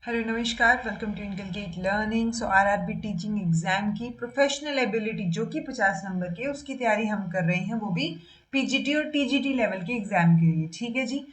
Hello नमस्कार, welcome to inculcate learning. RRB teaching exam की professional ability जो कि 50 नंबर की है उसकी तैयारी हम कर रहे हैं, वो भी पीजीटी और टीजीटी लेवल के एग्जाम के लिए। ठीक है जी।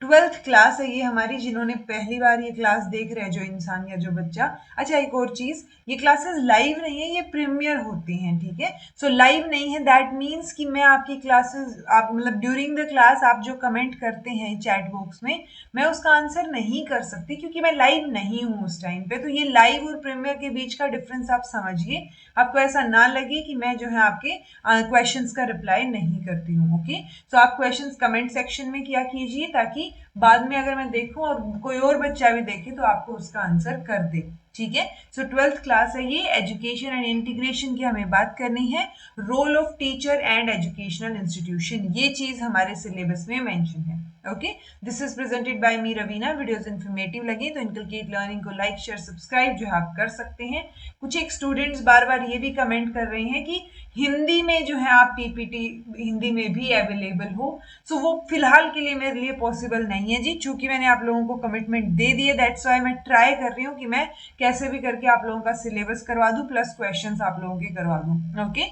12th क्लास है ये हमारी। जिन्होंने पहली बार ये क्लास देख रहे हैं, जो इंसान या जो बच्चा। अच्छा, एक और चीज, ये क्लासेस लाइव नहीं है, ये प्रीमियर होती हैं। ठीक है। लाइव नहीं है, दैट मीन्स कि मैं आपकी क्लासेस, आप मतलब ड्यूरिंग द क्लास आप जो कमेंट करते हैं चैट बॉक्स में, मैं उसका आंसर नहीं कर सकती क्योंकि मैं लाइव नहीं हूँ उस टाइम पे। तो ये लाइव और प्रीमियर के बीच का डिफरेंस आप समझिए, आपको ऐसा ना लगे कि मैं जो है आपके क्वेश्चंस का रिप्लाई नहीं करती हूँ। ओके। आप क्वेश्चंस कमेंट सेक्शन में किया कीजिए, ताकि बाद में अगर मैं देखूं और कोई और बच्चा भी देखे तो आपको उसका आंसर कर दे। ठीक है। 12th क्लास है ये। एजुकेशन एंड इंटीग्रेशन की हमें बात करनी है। Role of teacher and educational institution, ये चीज हमारे सिलेबस में मेंशन है। Okay. This is presented by me Raveena. Videos informative लगे तो इनकलकेट लर्निंग को लाइक शेयर सब्सक्राइब जो है आप कर सकते हैं। कुछ एक स्टूडेंट्स बार बार ये भी कमेंट कर रहे हैं कि हिंदी में जो है आप पीपीटी हिंदी में भी अवेलेबल हो। वो फिलहाल के लिए मेरे लिए पॉसिबल नहीं है जी, चूंकि मैंने आप लोगों को कमिटमेंट दे दी है। दैट्स वाई मैं ट्राई कर रही हूँ कि मैं कैसे भी करके आप लोगों का सिलेबस करवा दूं, प्लस क्वेश्चंस आप लोगों के करवा दूं। ओके।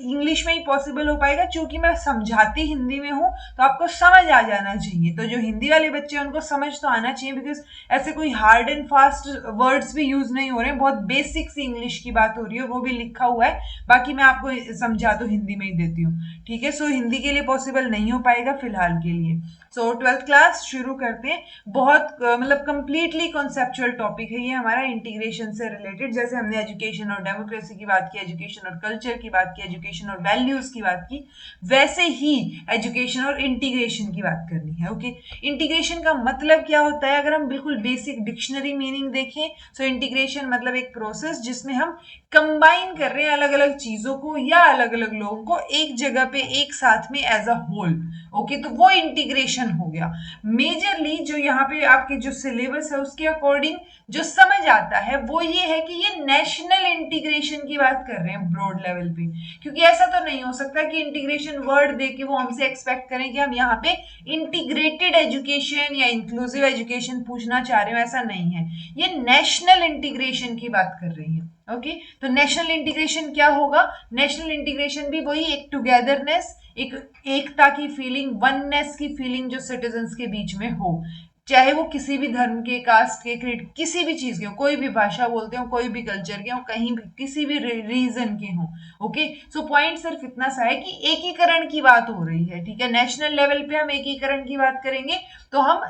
इंग्लिश में ही पॉसिबल हो पाएगा, चूंकि मैं समझाती हिंदी में हूँ, तो आपको समझ आ जाना चाहिए। तो जो हिंदी वाले बच्चे हैं उनको समझ तो आना चाहिए, बिकॉज ऐसे कोई हार्ड एंड फास्ट वर्ड्स भी यूज नहीं हो रहे हैं, बहुत बेसिक सी इंग्लिश की बात हो रही है, वो भी लिखा हुआ है। बाकी मैं आपको समझा तो हिंदी में ही देती हूँ। ठीक है। हिंदी के लिए पॉसिबल नहीं हो पाएगा फिलहाल के लिए। 12th क्लास शुरू करते हैं। बहुत मतलब कंप्लीटली कॉन्सेप्चुअल टॉपिक है ये हमारा, इंटीग्रेशन से रिलेटेड। जैसे हमने एजुकेशन और डेमोक्रेसी की बात की, एजुकेशन और कल्चर की बात की, एजुकेशन और वैल्यूज की बात की, वैसे ही एजुकेशन और इंटीग्रेशन की बात करनी है। ओके। इंटीग्रेशन का मतलब क्या होता है, अगर हम बिल्कुल बेसिक डिक्शनरी मीनिंग देखें, इंटीग्रेशन मतलब एक प्रोसेस जिसमें हम कंबाइन कर रहे हैं अलग अलग चीजों को या अलग अलग लोगों को एक जगह पे एक साथ में एज अ होल। ओके। तो वो इंटीग्रेशन हो गया। मेजरली जो यहाँ पे आपके जो सिलेबस है उसके अकॉर्डिंग जो समझ आता है वो ये है कि ये नेशनल इंटीग्रेशन की बात कर रहे हैं ब्रॉड लेवल पे। क्योंकि ऐसा तो नहीं हो सकता कि इंटीग्रेशन वर्ड दे के वो हमसे एक्सपेक्ट करें कि हम यहाँ पे इंटीग्रेटेड एजुकेशन या इंक्लूसिव एजुकेशन पूछना चाह रहे हो, ऐसा नहीं है। ये नेशनल इंटीग्रेशन की बात कर रही है। ओके। तो नेशनल इंटीग्रेशन क्या होगा? नेशनल इंटीग्रेशन भी वही, एक टुगेदरनेस, एक एकता की फीलिंग, वननेस की फीलिंग जो सिटीजन्स के बीच में हो, चाहे वो किसी भी धर्म के, कास्ट के, क्रीड, किसी भी चीज के हो, कोई भी भाषा बोलते हो, कोई भी कल्चर के हो, कहीं भी किसी भी रीजन के हो। ओके। पॉइंट सिर्फ इतना सा है कि एकीकरण की बात हो रही है। ठीक है। नेशनल लेवल पे हम एकीकरण की बात करेंगे तो हम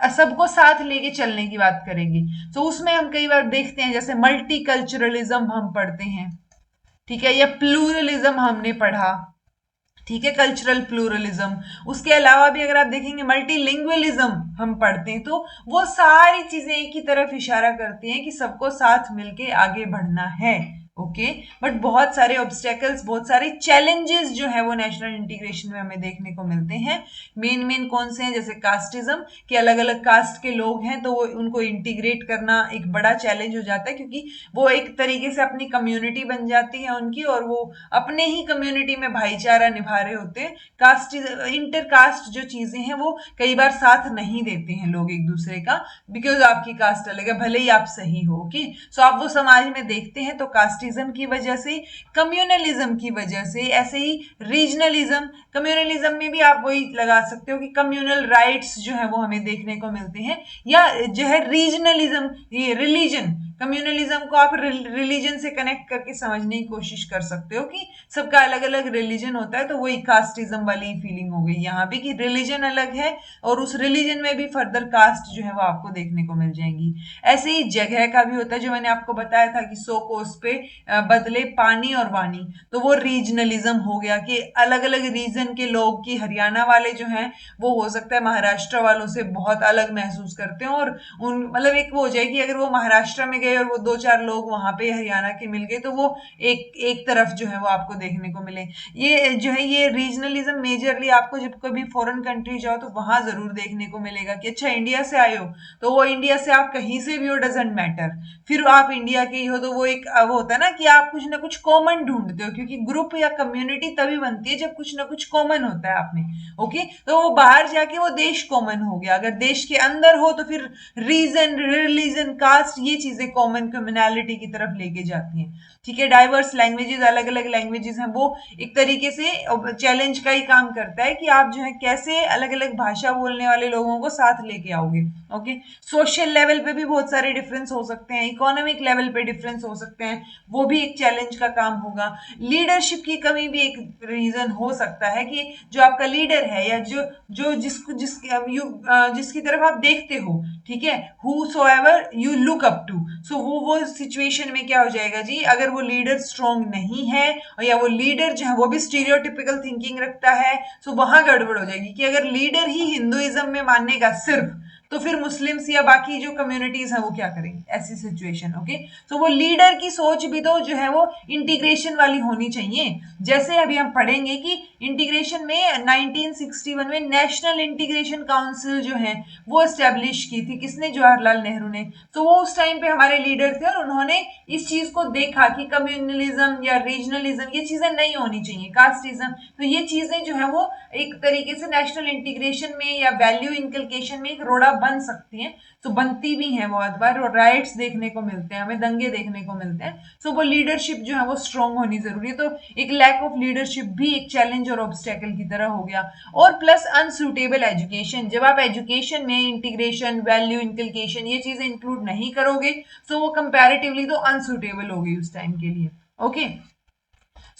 सबको साथ लेके चलने की बात करेंगे। उसमें हम कई बार देखते हैं, जैसे मल्टी कल्चरलिज्म हम पढ़ते हैं। ठीक है। या प्लूरलिज्म हमने पढ़ा। ठीक है। Cultural pluralism. उसके अलावा भी अगर आप देखेंगे मल्टीलिंगुअलिज्म हम पढ़ते हैं, तो वो सारी चीजें एक ही तरफ इशारा करती हैं कि सबको साथ मिलके आगे बढ़ना है। ओके। बट बहुत सारे ऑब्स्टेकल्स, बहुत सारे चैलेंजेस जो है वो नेशनल इंटीग्रेशन में हमें देखने को मिलते हैं। मेन मेन कौन से हैं? जैसे कास्टिज्म, कि अलग अलग कास्ट के लोग हैं तो वो उनको इंटीग्रेट करना एक बड़ा चैलेंज हो जाता है, क्योंकि वो एक तरीके से अपनी कम्युनिटी बन जाती है उनकी, और वो अपने ही कम्युनिटी में भाईचारा निभा रहे होते हैं। कास्ट, इंटर कास्ट जो चीजें हैं वो कई बार साथ नहीं देते हैं लोग एक दूसरे का, बिकॉज आपकी कास्ट अलग है, भले ही आप सही हो। ओके। आप वो समाज में देखते हैं तो कास्टिज्म की वजह से, कम्युनलिज्म की वजह से, ऐसे ही रीजनलिज्म। कम्युनलिज्म में भी आप वही लगा सकते हो कि कम्युनल राइट्स जो है वो हमें देखने को मिलते हैं। या जो है रीजनलिज्म, ये रिलीजन, कम्युनलिज्म को आप रिलीजन से कनेक्ट करके समझने की कोशिश कर सकते हो कि सबका अलग अलग रिलीजन होता है, तो वही कास्टिज्म वाली फीलिंग हो गई यहाँ भी कि रिलीजन अलग है और उस रिलीजन में भी फर्दर कास्ट जो है वो आपको देखने को मिल जाएंगी। ऐसे ही जगह का भी होता है, जो मैंने आपको बताया था कि 100 कोस पे बदले पानी और वाणी, तो वो रीजनलिज्म हो गया कि अलग अलग रीजन के लोग, की हरियाणा वाले जो हैं वो हो सकता है महाराष्ट्र वालों से बहुत अलग महसूस करते हो, और उन मतलब एक वो हो जाएगी, अगर वो महाराष्ट्र में गए गए और वो 2-4 लोग वहां पे हरियाणा के मिल गए, तो वो एक एक तरफ जो है वो आपको देखने को मिले। ये जो है ये रीजनलिज्म मेजरली आपको जब कभी फॉरेन कंट्री जाओ तो वहां जरूर देखने को मिलेगा कि अच्छा इंडिया से आए हो तो वो इंडिया से आप कहीं से भी हो डजेंट मैटर, फिर आप इंडिया के ही हो तो वो एक वो होता है ना कि आप कुछ ना कुछ कॉमन ढूंढते हो, क्योंकि ग्रुप या कम्युनिटी तभी बनती है जब कुछ ना कुछ कॉमन होता है आप में। ओके, तो वो बाहर जाके वो देश कॉमन हो गया, अगर देश के अंदर हो तो फिर रीजन, रिलीजन, कास्ट, ये चीजें कॉमन कम्युनैलिटी की तरफ लेके जाती हैं। ठीक है, डाइवर्स लैंग्वेजेस, अलग अलग लैंग्वेजेस हैं, वो एक तरीके से चैलेंज का ही काम करता है कि आप जो है कैसे अलग अलग भाषा बोलने वाले लोगों को साथ लेके आओगे। ओके, सोशल लेवल पे भी बहुत सारे डिफरेंस हो सकते हैं, इकोनॉमिक लेवल पे डिफरेंस हो सकते हैं, वो भी एक चैलेंज का काम होगा। लीडरशिप की कमी भी एक रीजन हो सकता है कि जो आपका लीडर है या जो जो जिसको जिसकी तरफ आप देखते हो, ठीक है, whosoever you look up to, so वो सिचुएशन में क्या हो जाएगा जी, अगर वो लीडर स्ट्रॉन्ग नहीं है या वो लीडर जो है वो भी स्टीरियोटिपिकल थिंकिंग रखता है, सो वहां गड़बड़ हो जाएगी कि अगर लीडर ही हिंदुइज्म में मानेगा सिर्फ, तो फिर मुस्लिम्स या बाकी जो कम्युनिटीज हैं वो क्या करेंगे ऐसी सिचुएशन। ओके, तो वो लीडर की सोच भी तो जो है वो इंटीग्रेशन वाली होनी चाहिए। जैसे अभी हम पढ़ेंगे कि इंटीग्रेशन में 1961 में नेशनल इंटीग्रेशन काउंसिल जो है वो एस्टेब्लिश की थी, किसने, जवाहरलाल नेहरू ने। तो वो उस टाइम पे हमारे लीडर थे और उन्होंने इस चीज को देखा कि कम्युनलिज्म या रीजनलिज्म ये चीजें नहीं होनी चाहिए, कास्टिज्म, तो ये चीजें जो है वो एक तरीके से नेशनल इंटीग्रेशन में या वैल्यू इंकलकेशन में एक रोड़ा बन सकती हैं। तो बनती भी हैं बहुत बार, और राइट्स देखने को मिलते हैं हमें, दंगे देखने को मिलते हैं। सो वो लीडरशिप जो है वो स्ट्रांग होनी जरूरी है। तो एक लैक ऑफ लीडरशिप भी एक चैलेंज और ऑब्स्टेकल की तरह हो गया। और प्लस अनसुटेबल एजुकेशन, जब आप एजुकेशन में इंटीग्रेशन, वैल्यू इंकलकेशन ये चीजें इंक्लूड नहीं करोगे तो वो कंपैरेटिवली तो अनसुटेबल होगी उस टाइम के लिए। ओके,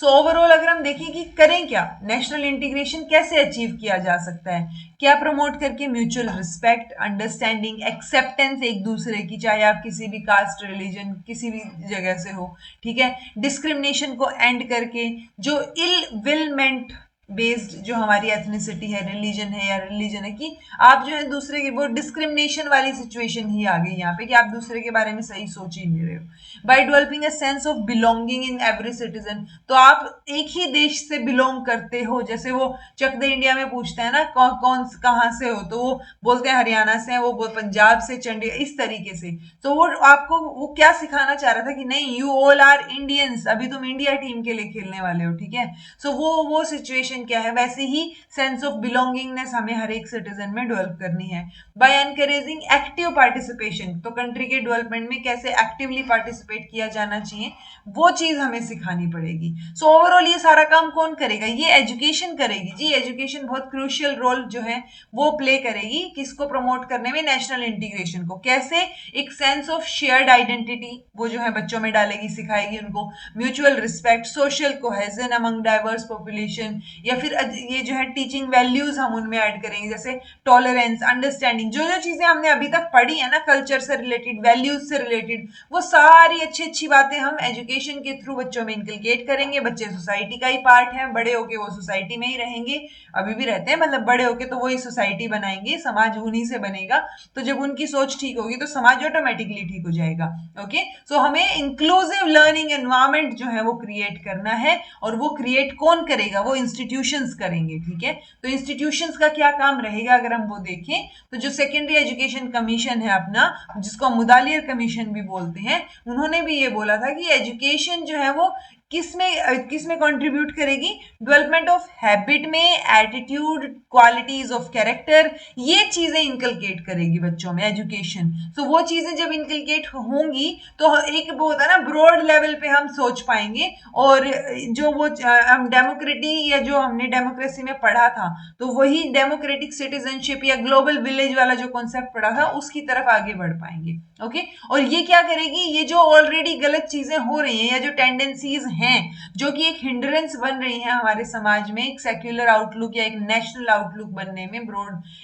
सो ओवरऑल अगर हम देखें कि करें क्या, नेशनल इंटीग्रेशन कैसे अचीव किया जा सकता है, क्या प्रमोट करके, म्यूचुअल रिस्पेक्ट, अंडरस्टैंडिंग, एक्सेप्टेंस एक दूसरे की, चाहे आप किसी भी कास्ट, रिलीजन, किसी भी जगह से हो, ठीक है, डिस्क्रिमिनेशन को एंड करके, जो इल विलमेंट बेस्ड जो हमारी एथनिसिटी है, रिलीजन है या रिलीजन है कि आप जो है दूसरे के, वो डिस्क्रिमिनेशन वाली सिचुएशन ही आ गई यहाँ पे कि आप दूसरे के बारे में सही सोच ही नहीं रहे हो। By developing a sense of belonging in every citizen, तो आप एक ही देश से बिलोंग करते हो, जैसे वो चक दे इंडिया में पूछते हैं ना कौन कहाँ से हो, तो वो बोलते हैं हरियाणा से, वो पंजाब से, चंडीगढ़, इस तरीके से। तो वो आपको वो क्या सिखाना चाह रहा था कि नहीं, यू ऑल आर इंडियंस, अभी तुम इंडिया टीम के लिए खेलने वाले हो, ठीक है। सो वो सिचुएशन क्या है, वैसे ही सेंस ऑफ बिलोंगिंगनेस हमें हर एक सिटीजन में डेवलप करनी है। बाय एनकरेजिंग एक्टिव पार्टिसिपेशन, तो कंट्री के डेवलपमेंट में कैसे एक्टिवली पार्टिसिपेट किया जाना चाहिए वो चीज हमें सिखानी पड़ेगी। सो ओवरऑल ये सारा काम कौन करेगा, ये एजुकेशन करेगी जी। एजुकेशन बहुत क्रूशियल रोल जो है वो प्ले करेगी किसको प्रमोट करने में, नेशनल इंटीग्रेशन को। कैसे, एक सेंस ऑफ शेयर्ड आइडेंटिटी वो जो है बच्चों में डालेगी, सिखाएगी उनको, mutual respect, social cohesion among diverse population, या फिर ये जो है टीचिंग वैल्यूज हम उनमें ऐड करेंगे, जैसे टॉलरेंस, अंडरस्टैंडिंग, जो जो चीजें हमने अभी तक पढ़ी है ना कल्चर से रिलेटेड, वैल्यूज से रिलेटेड, वो सारी अच्छी अच्छी बातें हम एजुकेशन के थ्रू बच्चों में इनकलकेट करेंगे। बच्चे सोसाइटी का ही पार्ट है, बड़े होके वो सोसाइटी में ही रहेंगे, अभी भी रहते हैं, मतलब बड़े होके तो वही सोसाइटी बनाएंगे, समाज उन्हीं से बनेगा। तो जब उनकी सोच ठीक होगी तो समाज ऑटोमेटिकली ठीक हो जाएगा। ओके, सो हमें इंक्लूसिव लर्निंग एनवायरमेंट जो है वो क्रिएट करना है, और वो क्रिएट कौन करेगा, वो इंस्टीट्यूशंस करेंगे, ठीक है। तो इंस्टीट्यूशंस का क्या काम रहेगा अगर हम वो देखें, तो जो सेकेंडरी एजुकेशन कमीशन है अपना, जिसको मुदालियर कमीशन भी बोलते हैं, उन्होंने भी ये बोला था कि एजुकेशन जो है वो किसमें कंट्रीब्यूट करेगी, डेवलपमेंट ऑफ हैबिट में, एटीट्यूड, क्वालिटीज ऑफ कैरेक्टर, ये चीजें इंकलकेट करेगी बच्चों में एजुकेशन। सो वो चीजें जब इंकलकेट होंगी तो एक वो होता है ना ब्रॉड लेवल पे हम सोच पाएंगे, और जो वो हम डेमोक्रेटी या जो हमने डेमोक्रेसी में पढ़ा था, तो वही डेमोक्रेटिक सिटीजनशिप या ग्लोबल विलेज वाला जो कॉन्सेप्ट पढ़ा था उसकी तरफ आगे बढ़ पाएंगे। ओके, और ये क्या करेगी, ये जो ऑलरेडी गलत चीजें हो रही हैं या जो टेंडेंसीज हैं जो कि एक हिंड्रेंस बन रही है हमारे समाज में, एक सेक्युलर आउटलुक या एक नेशनल आउटलुक बनने में,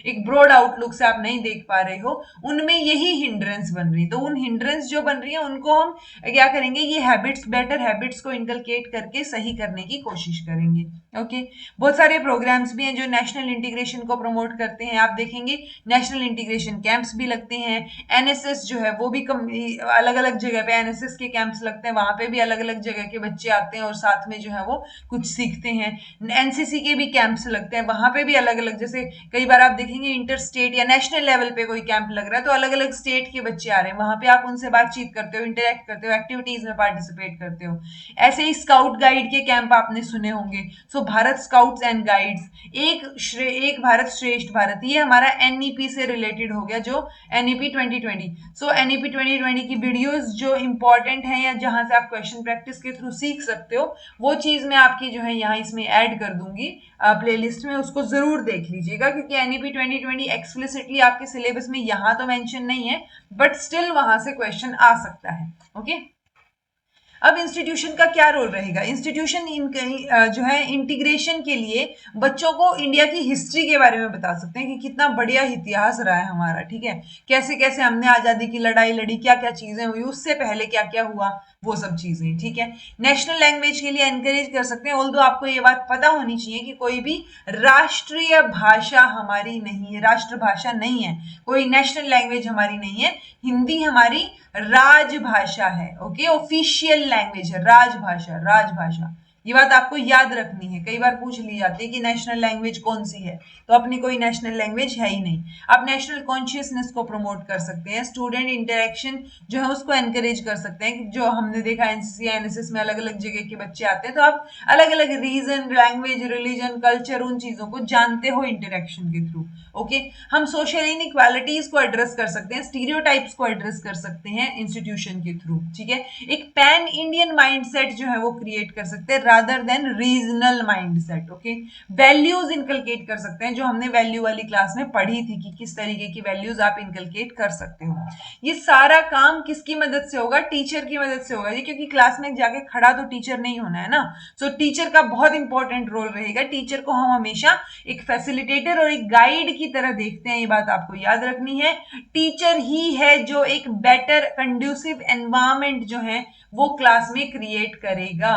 एक ब्रॉड आउटलुक से आप नहीं देख पा रहे हो, उनमें यही हिंड्रेंस बन रही है। तो उन हिंड्रेंस जो बन रही है उनको हम क्या करेंगे, ये हैबिट्स, बेटर हैबिट्स को इनकलकेट करके सही करने की कोशिश करेंगे। ओके, बहुत सारे प्रोग्राम्स भी हैं जो नेशनल इंटीग्रेशन को प्रमोट करते हैं। आप देखेंगे नेशनल इंटीग्रेशन कैंप्स भी लगते हैं, एनएसएस जो है वो भी अलग अलग जगह पे एनएसएस के कैंप्स लगते हैं, वहां पे भी अलग अलग जगह के बच्चे आते हैं और साथ में जो है वो कुछ सीखते हैं। एनसीसी के भी कैंप्स लगते हैं, वहां पे भी अलग अलग, जैसे कई बार आप देखेंगे इंटर स्टेट या नेशनल लेवल पे कोई कैंप लग रहा है तो अलग अलग स्टेट के बच्चे आ रहे हैं, वहां पे आप उनसे बातचीत करते हो, इंटरेक्ट करते हो, एक्टिविटीज में पार्टिसिपेट करते हो। ऐसे ही स्काउट गाइड के कैंप आपने सुने होंगे। सो भारत स्काउट्स एंड गाइड्स, एक भारत श्रेष्ठ भारत, ये हमारा एनईपी से रिलेटेड हो गया, जो एनईपी 2020। सो एनईपी 2020 की वीडियोस जो इंपॉर्टेंट है या जहां से आप क्वेश्चन प्रैक्टिस के थ्रू सीख सकते हो, वो चीज मैं आपकी जो है यहाँ इसमें ऐड कर दूंगी प्लेलिस्ट में, उसको जरूर देख लीजिएगा, क्योंकि एनईपी 2020 एक्सप्लिसिटली आपके सिलेबस में यहाँ तो मेंशन नहीं है, बट स्टिल वहां से क्वेश्चन आ सकता है। ओके, अब इंस्टीट्यूशन का क्या रोल रहेगा। इंस्टीट्यूशन जो है इंटीग्रेशन के लिए बच्चों को इंडिया की हिस्ट्री के बारे में बता सकते हैं कि कितना बढ़िया इतिहास रहा है हमारा, ठीक है, कैसे कैसे हमने आजादी की लड़ाई लड़ी, क्या क्या चीजें हुई, उससे पहले क्या क्या हुआ, वो सब चीजें, ठीक है। नेशनल लैंग्वेज के लिए एनकरेज कर सकते हैं, ऑल्दो आपको ये बात पता होनी चाहिए कि कोई भी राष्ट्रीय भाषा हमारी नहीं है, राष्ट्रभाषा नहीं है, कोई नेशनल लैंग्वेज हमारी नहीं है, हिंदी हमारी राजभाषा है। ओके, ऑफिशियल लैंग्वेज है, राजभाषा, राजभाषा, ये बात आपको याद रखनी है। कई बार पूछ ली जाती है कि नेशनल लैंग्वेज कौन सी है, तो अपनी कोई नेशनल लैंग्वेज है ही नहीं। आप नेशनल कॉन्शियसनेस को प्रमोट कर सकते हैं, स्टूडेंट इंटरेक्शन जो है उसको एनकरेज कर सकते हैं, जो हमने देखा एनसीसी एनएसएस में अलग अलग जगह के बच्चे आते हैं, तो आप अलग अलग रीजन, लैंग्वेज, रिलीजन, कल्चर, उन चीजों को जानते हो इंटरेक्शन के थ्रू। ओके, हम सोशल इनइक्वालिटीज को एड्रेस कर सकते हैं, स्टीरियोटाइप्स को एड्रेस कर सकते हैं इंस्टीट्यूशन के थ्रू, ठीक है। एक पैन इंडियन माइंडसेट जो है वो क्रिएट कर सकते हैं rather than regional mindset. Okay, values inculcate कर सकते हैं, जो हमने वैल्यू वाली क्लास में पढ़ी थी कि किस तरीके की वैल्यूज आप इनकलकेट कर सकते हो। ये सारा काम किसकी मदद से होगा, टीचर की मदद से होगा जी, क्योंकि क्लास में जाके खड़ा तो टीचर नहीं होना है ना। सो टीचर का बहुत इंपॉर्टेंट रोल रहेगा। टीचर को हम हमेशा एक फैसिलिटेटर और एक गाइड की तरह देखते हैं, ये बात आपको याद रखनी है। टीचर ही है जो एक बेटर कंड्यूसिव एनवायरमेंट जो है वो क्लास में क्रिएट करेगा।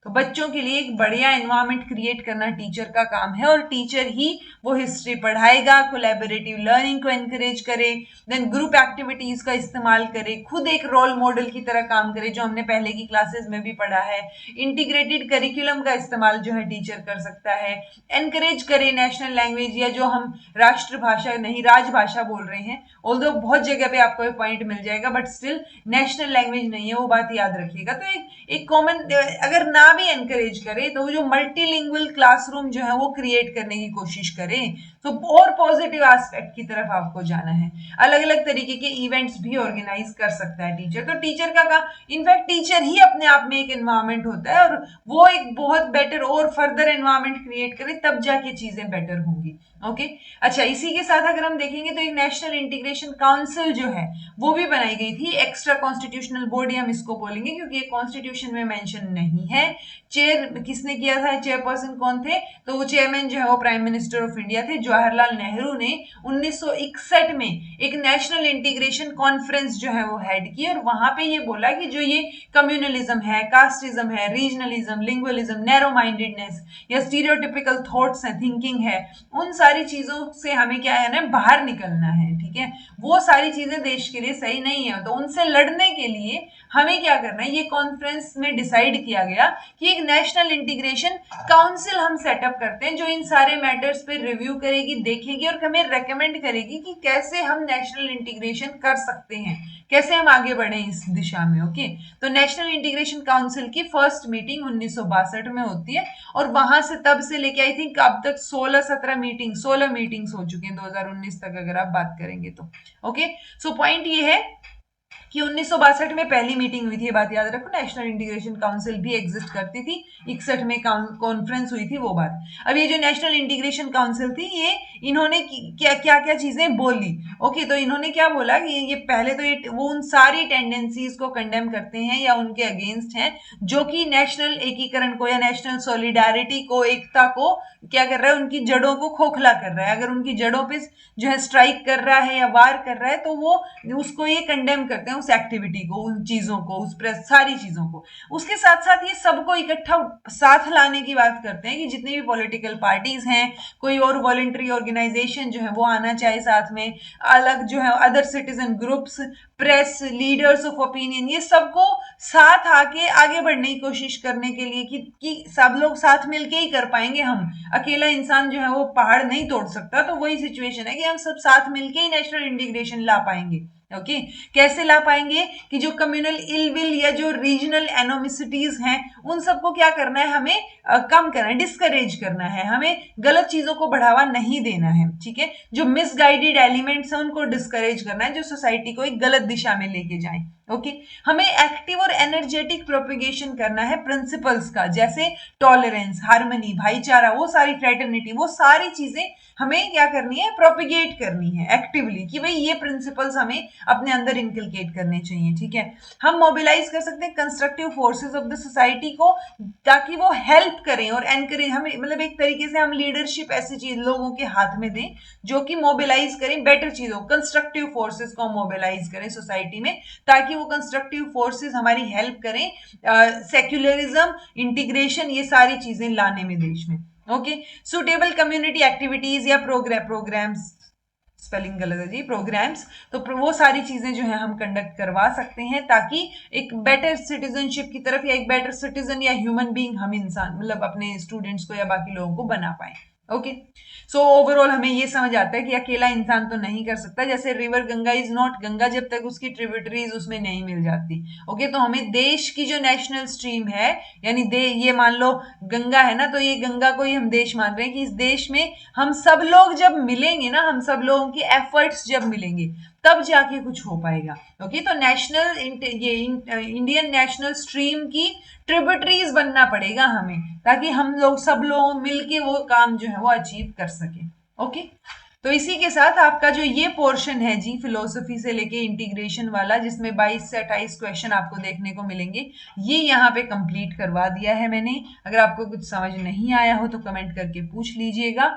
तो बच्चों के लिए एक बढ़िया एनवायरनमेंट क्रिएट करना टीचर का काम है, और टीचर ही वो हिस्ट्री पढ़ाएगा, कोलैबोरेटिव लर्निंग को एनकरेज करे, देन ग्रुप एक्टिविटीज का इस्तेमाल करे, खुद एक रोल मॉडल की तरह काम करे, जो हमने पहले की क्लासेस में भी पढ़ा है। इंटीग्रेटेड करिकुलम का इस्तेमाल जो है टीचर कर सकता है, एनकरेज करे नेशनल लैंग्वेज, या जो हम राष्ट्रभाषा नहीं राजभाषा बोल रहे हैं, ऑल्दो बहुत जगह पे आपको एक पॉइंट मिल जाएगा, बट स्टिल नेशनल लैंग्वेज नहीं है, वो बात याद रखिएगा। तो एक कॉमन, अगर ना भी एनकरेज करे तो जो मल्टीलिंगुअल क्लासरूम जो है वो क्रिएट करने की कोशिश करें, तो और पॉजिटिव एस्पेक्ट की तरफ आपको जाना है। अलग अलग तरीके के इवेंट्स भी ऑर्गेनाइज कर सकता है टीचर। तो टीचर का काम, इनफैक्ट टीचर ही अपने आप में एक एनवायरमेंट होता है, और वो एक बहुत बेटर और फर्दर एनवायरमेंट क्रिएट करे, तब जाके चीजें बेटर होंगी। ओके, अच्छा, इसी के साथ अगर हम देखेंगे तो एक नेशनल इंटीग्रेशन काउंसिल जो है वो भी बनाई गई थी, एक्स्ट्रा कॉन्स्टिट्यूशनल बॉडी हम इसको बोलेंगे, क्योंकि ये कॉन्स्टिट्यूशन में मेंशन नहीं है। चेयर किसने किया था, चेयरपर्सन कौन थे, तो वो चेयरमैन जो है वो प्राइम मिनिस्टर ऑफ इंडिया थे, जवाहरलाल नेहरू ने 1961 में एक नेशनल इंटीग्रेशन कॉन्फ्रेंस जो है वो हेड की, और वहां पे ये बोला कि जो ये कम्युनलिज्म है, कास्टिज्म है, रीजनलिज्म, लिंगुअलिज्म, नैरो माइंडेडनेस या स्टीरियोटिपिकल थॉट्स है, थिंकिंग है, उन सारी चीजों से हमें क्या है ना, बाहर निकलना है, ठीक है। वो सारी चीजें देश के लिए सही नहीं है, तो उनसे लड़ने के लिए हमें क्या करना है, ये कॉन्फ्रेंस में डिसाइड किया गया कि एक नेशनल इंटीग्रेशन काउंसिल हम सेटअप करते हैं, जो इन सारे मैटर्स पे रिव्यू करेगी, देखेगी और हमें रेकमेंड करेगी कि कैसे हम नेशनल इंटीग्रेशन कर सकते हैं, कैसे हम आगे बढ़े इस दिशा में। ओके, तो नेशनल इंटीग्रेशन काउंसिल की फर्स्ट मीटिंग 1962 में होती है, और वहां से तब से लेके आई थिंक अब तक 16 मीटिंग्स हो चुके हैं 2019 तक, अगर आप बात करेंगे तो। ओके, सो पॉइंट ये है कि 1962 में पहली मीटिंग हुई थी, ये बात याद रखो, नेशनल इंटीग्रेशन काउंसिल भी एग्जिस्ट करती थी, 61 में कॉन्फ्रेंस हुई थी वो बात। अब ये जो नेशनल इंटीग्रेशन काउंसिल थी, ये इन्होंने क्या क्या क्या चीजें बोली, ओके, तो इन्होंने क्या बोला कि ये पहले तो ये वो उन सारी टेंडेंसीज को कंडेम करते हैं या उनके अगेंस्ट हैं जो कि नेशनल एकीकरण को या नेशनल सॉलिडारिटी को, एकता को क्या कर रहा है, उनकी जड़ों को खोखला कर रहा है। अगर उनकी जड़ों पे जो है स्ट्राइक कर रहा है या वार कर रहा है तो वो उसको ये कंडेम करते हैं, उस एक्टिविटी को, उन चीजों को, उस सारी चीजों को। उसके साथ साथ ये सबको इकट्ठा साथ लाने की बात करते हैं कि जितनी भी पॉलिटिकल पार्टीज हैं, कोई और वॉलंटरी ऑर्गेनाइजेशन जो है वो आना चाहे साथ में, अलग जो है other citizen groups, press, leaders of opinion, ये सबको साथ आके आगे बढ़ने की कोशिश करने के लिए कि सब लोग साथ मिलके ही कर पाएंगे। हम अकेला इंसान जो है वो पहाड़ नहीं तोड़ सकता, तो वही सिचुएशन है कि हम सब साथ मिलके ही नेशनल इंटीग्रेशन ला पाएंगे। ओके, कैसे ला पाएंगे कि जो कम्युनल इलविल या जो रीजनल एनोमिसिटीज हैं उन सबको क्या करना है, हमें कम करना है, डिस्करेज करना है, हमें गलत चीजों को बढ़ावा नहीं देना है, ठीक है। जो मिसगाइडेड एलिमेंट्स हैं उनको डिस्करेज करना है, जो सोसाइटी को एक गलत दिशा में लेके जाएं। ओके, हमें एक्टिव और एनर्जेटिक प्रोपिगेशन करना है प्रिंसिपल्स का, जैसे टॉलरेंस, हार्मनी, भाईचारा, वो सारी फ्रेटर्निटी, वो सारी चीजें हमें क्या करनी है, प्रोपिगेट करनी है एक्टिवली, कि भाई ये प्रिंसिपल्स हमें अपने अंदर इनकलकेट करने चाहिए, ठीक है। हम मोबिलाइज कर सकते हैं constructive forces of the society को, ताकि वो हेल्प करें और एनकरेज, हमें मतलब एक तरीके से हम लीडरशिप ऐसी चीज लोगों के हाथ में दें जो कि मोबिलाइज करें बेटर चीजों, कंस्ट्रक्टिव फोर्सेस को मोबिलाइज करें सोसाइटी में, ताकि वो कंस्ट्रक्टिव फोर्सेस हमारी हेल्प करें सेक्युलरिज्म, इंटीग्रेशन, ये सारी चीजें लाने में देश में। ओके, सुटेबल कम्युनिटी एक्टिविटीज या प्रोग्राम्स, स्पेलिंग गलत है जी, प्रोग्राम्स, तो वो सारी चीजें जो है हम कंडक्ट करवा सकते हैं ताकि एक बेटर सिटीजनशिप की तरफ या एक बेटर सिटीजन या ह्यूमन बीइंग हम इंसान मतलब अपने स्टूडेंट्स को या बाकी लोगों को बना पाए। ओके, सो ओवरऑल हमें ये समझ आता है कि अकेला इंसान तो नहीं कर सकता, जैसे river Ganga is not Ganga जब तक उसकी ट्रिब्यूटरीज उसमें नहीं मिल जाती। ओके, तो हमें देश की जो नेशनल स्ट्रीम है, यानी ये मान लो गंगा है ना, तो ये गंगा को ही हम देश मान रहे हैं कि इस देश में हम सब लोग जब मिलेंगे ना, हम सब लोगों की एफर्ट्स जब मिलेंगे तब जाके कुछ हो पाएगा। ओके, तो नेशनल ये इंडियन नेशनल स्ट्रीम की ट्रिब्यूटरीज बनना पड़ेगा हमें, ताकि हम लोग सब लोग मिलके वो काम जो है वो अचीव कर सके। ओके, तो इसी के साथ आपका जो ये पोर्शन है जी, फिलोसफी से लेके इंटीग्रेशन वाला, जिसमें 22 से 28 क्वेश्चन आपको देखने को मिलेंगे, ये यहाँ पे कंप्लीट करवा दिया है मैंने। अगर आपको कुछ समझ नहीं आया हो तो कमेंट करके पूछ लीजिएगा,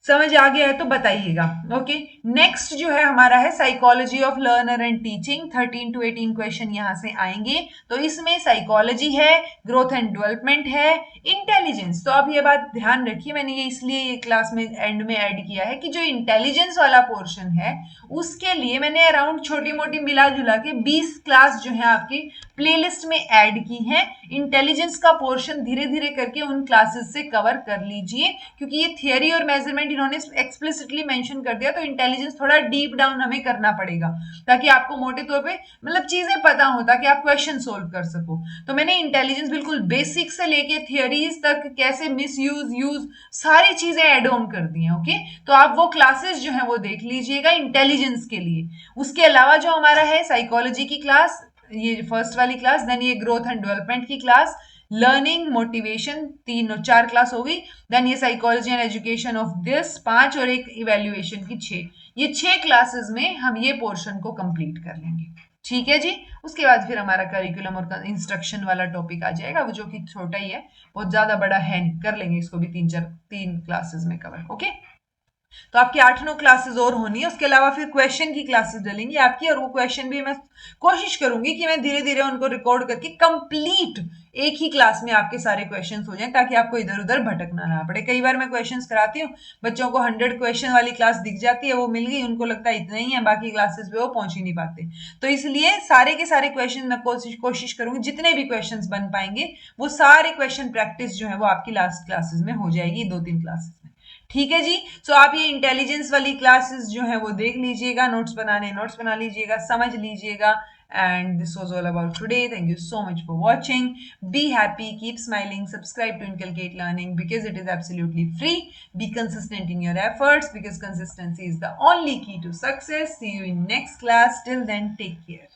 समझ आ गया है तो बताइएगा। ओके, नेक्स्ट जो है हमारा है psychology of learner and teaching, 13 to 18 question यहाँ से आएंगे। तो इसमें साइकोलॉजी है, ग्रोथ एंड डेवलपमेंट है, इंटेलिजेंस। तो आप ये बात ध्यान रखिए, मैंने ये इसलिए ये क्लास में एंड में ऐड किया है कि जो इंटेलिजेंस वाला पोर्शन है उसके लिए मैंने अराउंड छोटी मोटी मिला जुला के 20 क्लास जो है आपकी प्लेलिस्ट में ऐड की है। इंटेलिजेंस का पोर्शन धीरे धीरे करके उन क्लासेस से कवर कर लीजिए, क्योंकि ये थियरी और मेजरमेंट इन्होंने एक्सप्लिसिटली मेंशन कर दिया, तो इंटेलिजेंस थोड़ा डीप डाउन हमें करना पड़ेगा ताकि आपको मोटे तौर पे मतलब चीजें पता हो, ताकि आप क्वेश्चन सोल्व कर सको। तो मैंने इंटेलिजेंस बिल्कुल बेसिक से लेके थियरीज तक, कैसे मिस यूज सारी चीजें एड ऑन कर दी हैं। ओके, तो आप वो क्लासेस जो है वो देख लीजिएगा इंटेलिजेंस के लिए। उसके अलावा जो हमारा है साइकोलॉजी की क्लास, ये फर्स्ट वाली क्लास, देन ये ग्रोथ एंड डेवलपमेंट की क्लास, लर्निंग, मोटिवेशन, 3 4 क्लास होगी, देन ये psychology and education of this 5 और एक इवेल्युएशन की 6, ये 6 क्लासेस में हम ये पोर्शन को कंप्लीट कर लेंगे। ठीक है जी, उसके बाद फिर हमारा करिकुलम और इंस्ट्रक्शन वाला टॉपिक आ जाएगा, वो जो कि छोटा ही है, बहुत ज्यादा बड़ा है नहीं, कर लेंगे इसको भी 3 क्लासेस में कवर। ओके, तो आपकी 8-9 क्लासेस और होनी है, उसके अलावा फिर क्वेश्चन की क्लासेस डलेंगी आपकी, और वो क्वेश्चन भी मैं कोशिश करूंगी कि मैं धीरे धीरे उनको रिकॉर्ड करके कंप्लीट एक ही क्लास में आपके सारे क्वेश्चंस हो जाएं, ताकि आपको इधर उधर भटकना ना पड़े। कई बार मैं क्वेश्चंस कराती हूँ, बच्चों को 100 क्वेश्चन वाली क्लास दिख जाती है, वो मिल गई, उनको लगता है इतना ही है, बाकी क्लासेस पे वो पहुंच ही नहीं पाते। तो इसलिए सारे के सारे क्वेश्चन मैं कोशिश करूंगी, जितने भी क्वेश्चन बन पाएंगे वो सारे क्वेश्चन प्रैक्टिस जो है वो आपकी लास्ट क्लासेस में हो जाएगी, 2-3 क्लासेस में। ठीक है जी, सो आप ये इंटेलिजेंस वाली क्लासेस जो है वो देख लीजिएगा, नोट्स बना लीजिएगा, समझ लीजिएगा। And this was all about today. Thank you so much for watching. Be happy, keep smiling, subscribe to Inculcate Learning because it is absolutely free. Be consistent in your efforts because consistency is the only key to success. See you in next class. Till then, take care.